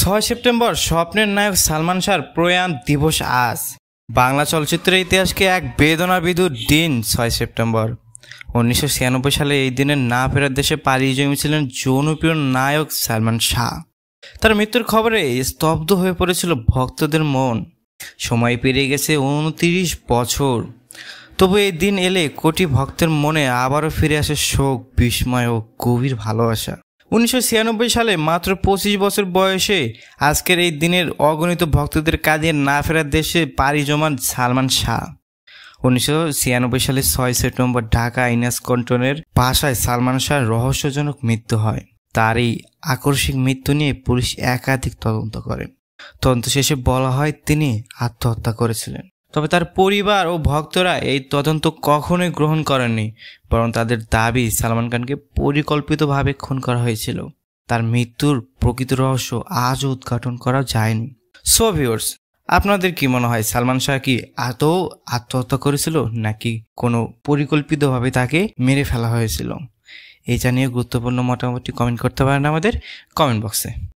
6 September স্বপ্নের নায়ক সালমান শাহর প্রয়াণ দিবস আজ। বাংলা চলচ্চিত্রের ইতিহাসকে এক বেদনাবিধুর দিন 6 সেপ্টেম্বর। 1996 সালে এই দিনে না ফেরার দেশে পাড়ি জমিয়েছিলেন জনপ্রিয় নায়ক সালমান শাহ। তার মৃত্যুর খবরে স্তব্ধ হয়ে পড়েছিল ভক্তদের মন। সময় পেরিয়ে গেছে 29 বছর, তবু এই দিন এলে কোটি ভক্তের মনে আবারও ফিরে আসে শোক, বিস্ময় ও গভীর ভালোবাসা। 1996 সালে মাত্র 25 বছর বয়সে আজকের এই দিনের অগণিত ভক্তদের কাঁদিয়ে না ফেরার দেশে পাড়ি জমান সালমান শাহ। 1996 সালে 6 সেপ্টেম্বর ঢাকা ইনাসকন্টনের বাসায় সালমান শাহর রহস্যজনক মৃত্যু হয়। তার এই আকস্মিক মৃত্যু নিয়ে পুলিশ একাধিক তদন্ত করে। তদন্ত শেষে বলা হয় তিনি আত্মহত্যা করেছিলেন। তবে তার পরিবার ও ভক্তরা এই তদন্ত কখনোই গ্রহণ করেননি, বরং তাদের দাবি সালমান খানকে পরিকল্পিতভাবে খুন করা হয়েছিল। তার মৃত্যুর প্রকৃত রহস্য আজও উদ্ঘাটন করা যায়নি। সো ভিউয়ার্স, আপনাদের কি মনে হয় সালমান শাহ কি আদৌ আত্মহত্যা করেছিল নাকি কোনো পরিকল্পিতভাবে তাকে মেরে ফেলা হয়েছিল? এই জানিয়ে গুরুত্বপূর্ণ মতামতটি কমেন্ট করতে পারেন আমাদের কমেন্ট বক্সে।